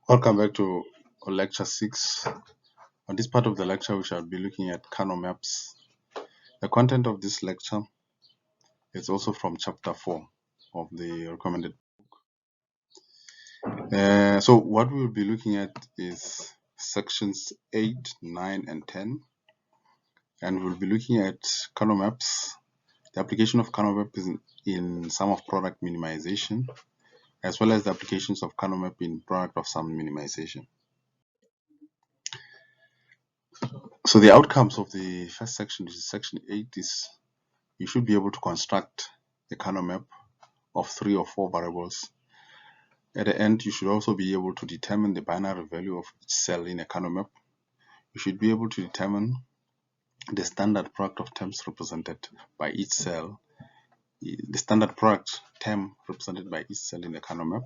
Welcome back to lecture 6. On this part of the lecture, we shall be looking at Kano maps. The content of this lecture is also from chapter 4 of the recommended book. So what we will be looking at is sections 8, 9, and 10. And we'll be looking at Kano maps. The application of Kano map is in sum of product minimization, as well as the applications of Kano map in product of sum minimization. So the outcomes of the first section, which is section 8, is you should be able to construct a Kano map of 3 or 4 variables. At the end, you should also be able to determine the binary value of each cell in a Kano map. You should be able to determine the standard product of terms represented by each cell, the standard product term represented by each cell in a Kano map.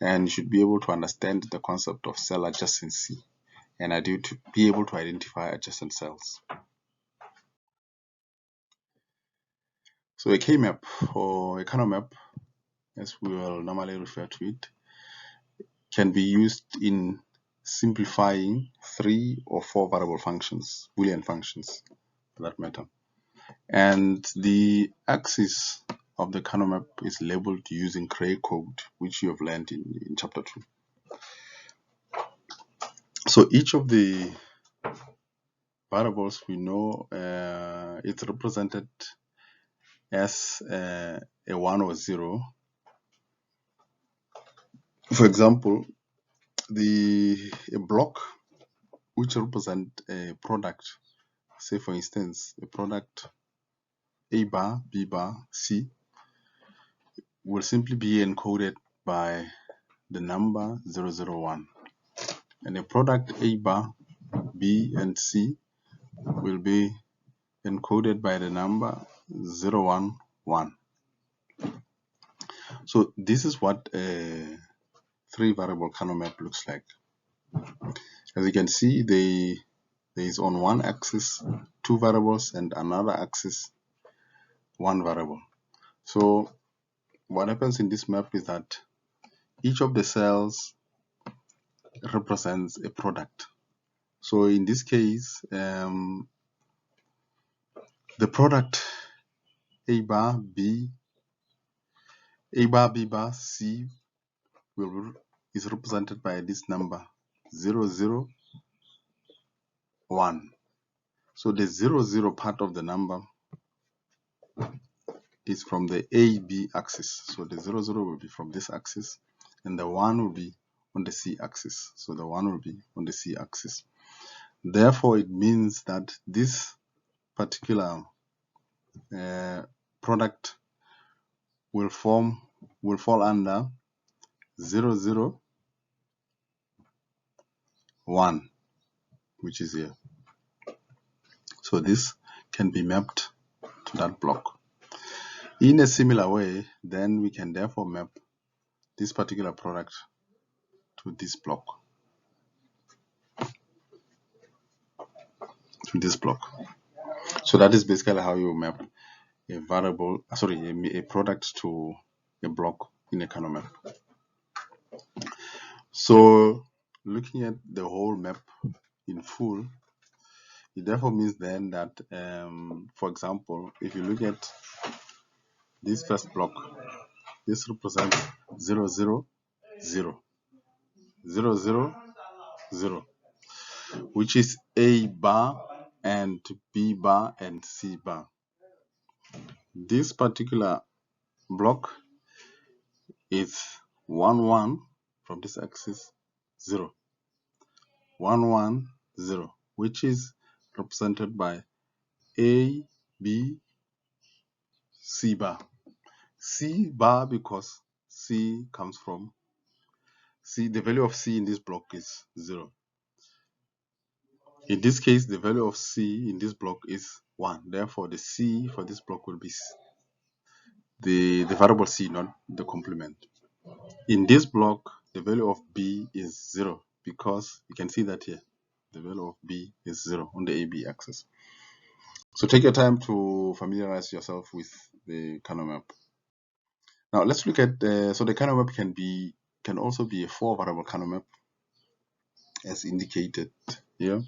And you should be able to understand the concept of cell adjacency and be able to identify adjacent cells. So a K-map or a Kano map, as we will normally refer to it, can be used in simplifying 3 or 4 variable functions, Boolean functions for that matter. And the axis of the Kano map is labeled using Cray code, which you have learned in chapter 2. So each of the variables we know it's represented as a 1 or 0. For example, a block which represent a product, say for instance a product A bar, B bar, C, will simply be encoded by the number 001, and a product A bar, B, and C will be encoded by the number 011. So this is what a 3-variable Kano map looks like. As you can see, there is on one axis 2 variables and another axis 1 variable. So what happens in this map is that each of the cells represents a product. So in this case, the product A bar, B bar, C is represented by this number 001. So the 00 part of the number is from the AB axis. So the 00 will be from this axis, and the 1 will be on the C axis. So the 1 will be on the C axis. Therefore, it means that this particular product will fall under 001, which is here. So this can be mapped to that block. In a similar way, then we can therefore map this particular product to this block. So that is basically how you map a product to a block in a Kano map. So looking at the whole map in full, it therefore means then that, for example, if you look at this first block, this represents 0, 0, 0, 0, 0, 0, which is A bar and B bar and C bar. This particular block is 1, 1 from this axis, 0, 1, 1, 0, which is represented by A, B, C bar. C bar because C comes from C. The value of C in this block is 0. In this case, the value of C in this block is 1. Therefore, the C for this block will be the variable C, not the complement. In this block, the value of B is 0 because you can see that here. The value of B is 0 on the AB axis. So take your time to familiarize yourself with the Kano map. Now let's look at so the Kano map can also be a 4-variable Kano map. as indicated here.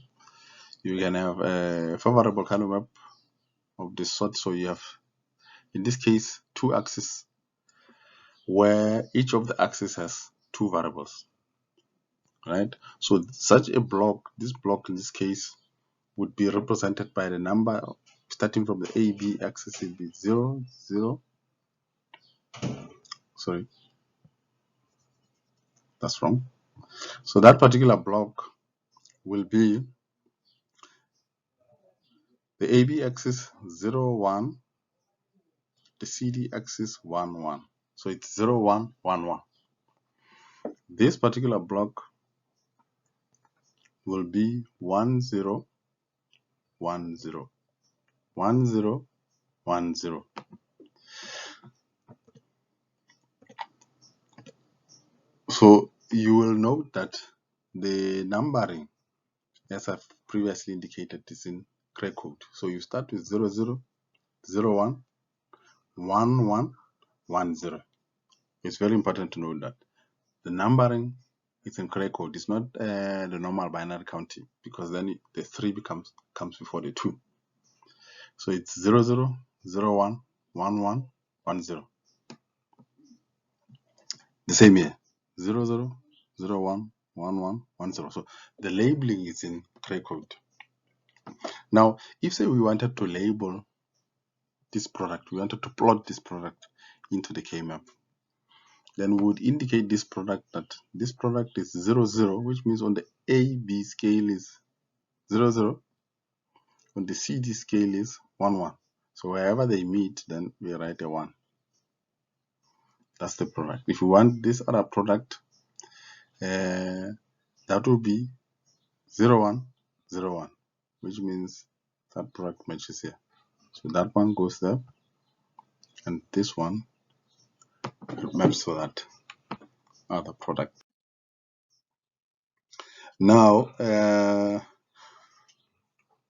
You can have a favorable kind of map of this sort. So you have, in this case, two axes where each of the axes has two variables, right? So such a block, this block in this case, would be represented by the number starting from the AB axis. It would be 0, 0. Sorry, that's wrong. So that particular block will be the AB axis 0, 1, the CD axis 1, 1. So it's 0, 1, 1, 1. This particular block will be 1, 0, 1, 0, 1, 0, 1, 0. So you will note that the numbering, as I've previously indicated, is in gray code. So you start with 0, 0, 0, 1, 1, 1, 1, 0. It's very important to note that the numbering is in gray code. It's not the normal binary counting, because then the 3 comes before the 2. So it's 0, 0, 0, 1, 1, 1, 1, 0. The same here, 0, 0, 0, 1, 1, 1, 1, 0. So the labeling is in gray code. Now, if say we wanted to label this product, we wanted to plot this product into the K-map, then we would indicate this product that this product is 0, 0, which means on the AB scale is 0, 0, on the CD scale is 1, 1. So wherever they meet, then we write a 1. That's the product. If we want this other product, that will be 0, 1, 0, 1, which means that product matches here. So that one goes there, and this one maps to that other product. Now,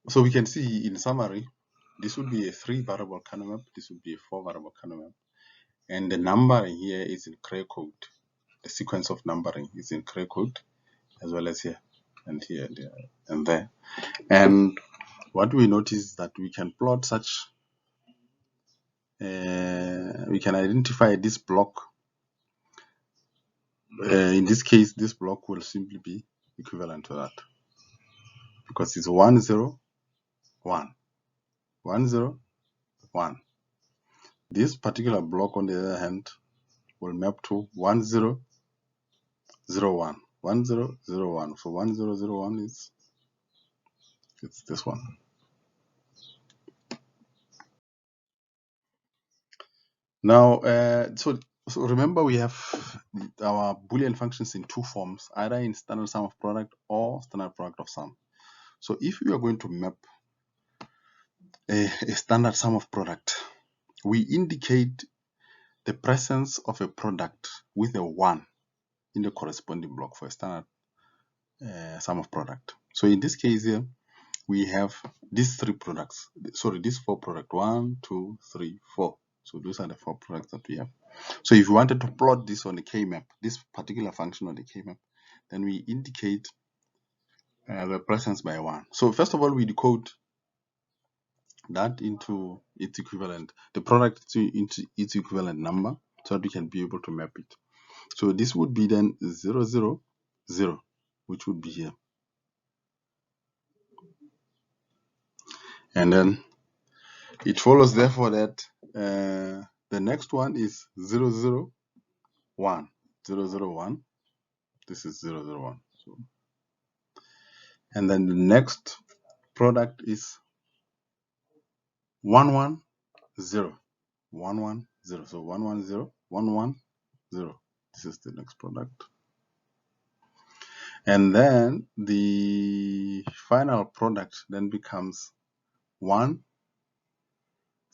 so we can see in summary, this would be a 3-variable kernel map, this would be a 4-variable kernel map, and the numbering here is in gray code. The sequence of numbering is in gray code, as well as here and here and there. And what we notice is that we can plot such, we can identify this block. In this case, this block will simply be equivalent to that, because it's 1, 0, 1, 1, 0, 1. This particular block, on the other hand, will map to 1, 0, 0, 1, 1, 0, 0, 1. So 1, 0, 0, 1 is, it's this one. Now, so remember, we have our Boolean functions in two forms, either in standard sum of product or standard product of sum. So if we are going to map a standard sum of product, we indicate the presence of a product with a 1 in the corresponding block for a standard sum of product. So in this case here, we have these 4 products, 1, 2, 3, 4. So those are the 4 products that we have. So if you wanted to plot this on the K-map, this particular function on the K-map, then we indicate the presence by 1. So first of all, we decode that into its equivalent, the product into its equivalent number, so that we can be able to map it. So this would be then 0, 0, 0, which would be here. And then it follows therefore that the next one is 0, 0, 1, 0, 0, 1. This is 0, 0, 1. So, and then the next product is 1, 1, 0, 1, 1, 0. So 1, 1, 0, 1, 1, 0. This is the next product. And then the final product then becomes 1,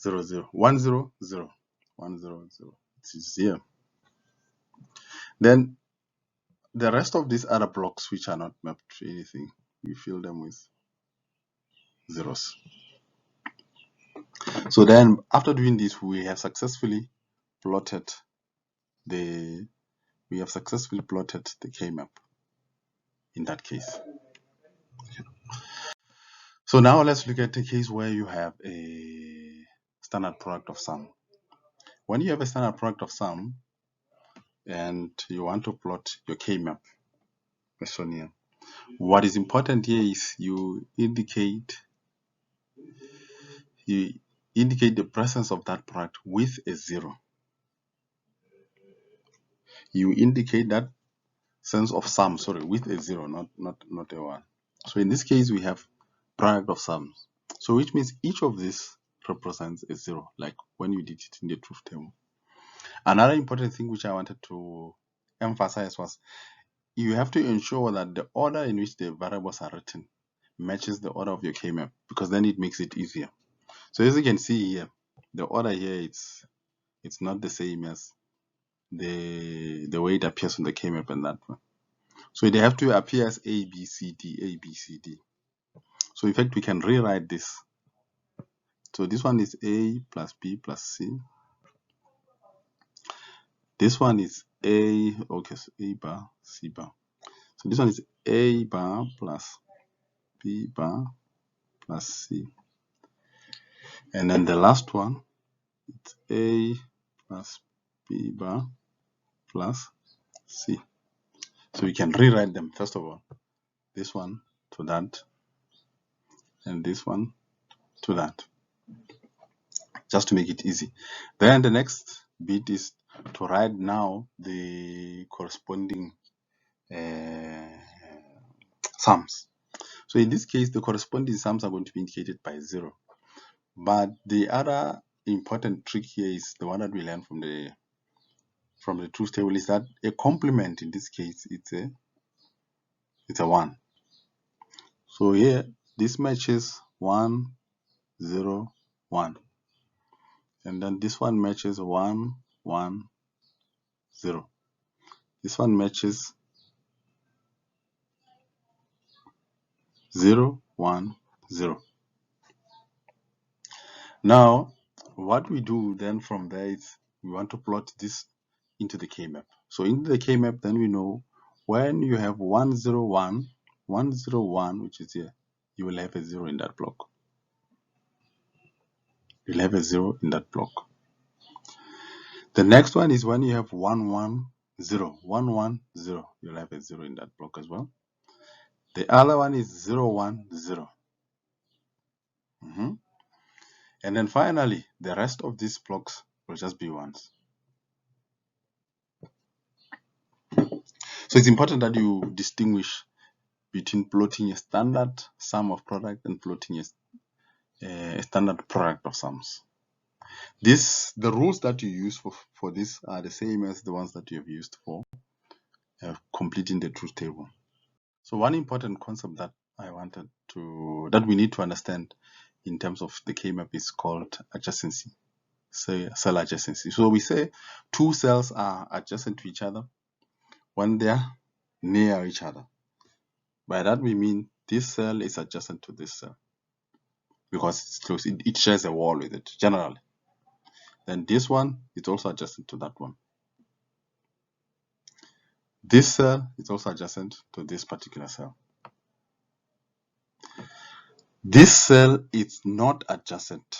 0, 0, 1, 0, 0, 1, 0, 0. It is here. Then the rest of these other blocks, which are not mapped to anything, we fill them with zeros. So then after doing this, we have successfully plotted the K-map in that case. So now let's look at a case where you have a standard product of sum. When you have a standard product of sum and you want to plot your K-map, as shown here, what is important here is you indicate the presence of that product with a 0. You indicate that sense of sum, with a 0, not a 1. So in this case, we have product of sums. So which means each of these represents a 0, like when you did it in the truth table. Another important thing which I wanted to emphasize was you have to ensure that the order in which the variables are written matches the order of your K-map, because then it makes it easier. So as you can see here, the order here it's not the same as the way it appears on the K-map and that one. So they have to appear as A, B, C, D, A, B, C, D. So in fact, we can rewrite this. So this one is A plus B plus C. This one is A, okay, so A bar, C bar. So this one is A bar plus B bar plus C. And then the last one, it's A plus B bar plus C. So we can rewrite them, first of all, this one to that, and this one to that, just to make it easy. Then the next bit is to write now the corresponding sums. So in this case, the corresponding sums are going to be indicated by 0. But the other important trick here is the one that we learned from the truth table, is that a complement in this case it's a 1. So here this matches 1, 0, 1, and then this one matches 1, 1, 0. This one matches 0, 1, 0. Now what we do then from there is we want to plot this into the K-map. So into the K-map, then we know when you have 1, 0, 1, 1, 0, 1, which is here, you will have a 0 in that block. You'll have a 0 in that block. The next one is when you have 1, 1, 0, 1, 1, 0, you'll have a 0 in that block as well. The other one is 0, 1, 0. And then finally, the rest of these blocks will just be 1s. So it's important that you distinguish between plotting a standard sum of product and plotting a standard product of sums. The rules that you use for this are the same as the ones that you have used for completing the truth table. So one important concept that that we need to understand in terms of the K-map is called adjacency, say cell adjacency. So we say two cells are adjacent to each other when they are near each other. By that we mean this cell is adjacent to this cell because it's close. It shares a wall with it generally. Then this one is also adjacent to that one. This cell is also adjacent to this particular cell. This cell is not adjacent.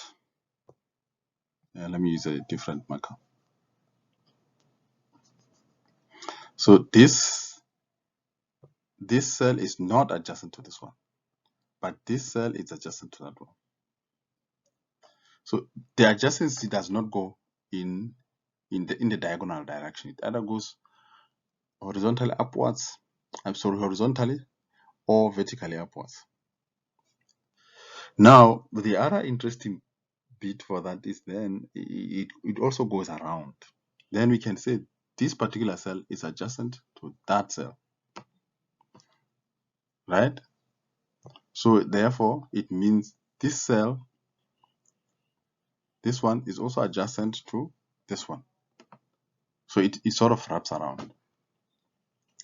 Let me use a different marker. So this cell is not adjacent to this one, but this cell is adjacent to that one. So the adjacency does not go in the diagonal direction. It either goes horizontally upwards, horizontally or vertically upwards. Now, the other interesting bit for that is then it also goes around. Then we can say this particular cell is adjacent to that cell, right? So therefore, it means this cell, this one is also adjacent to this one. So it sort of wraps around.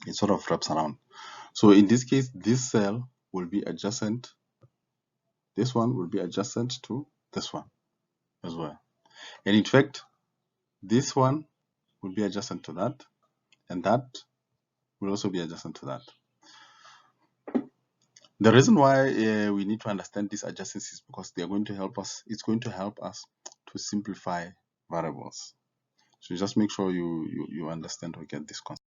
It sort of wraps around. So in this case, this cell will be adjacent. This one will be adjacent to this one as well. And in fact, this one will be adjacent to that, and that will also be adjacent to that. The reason why we need to understand these adjacencies is because they are going to help us. It's going to help us to simplify variables. So just make sure you understand or get this concept.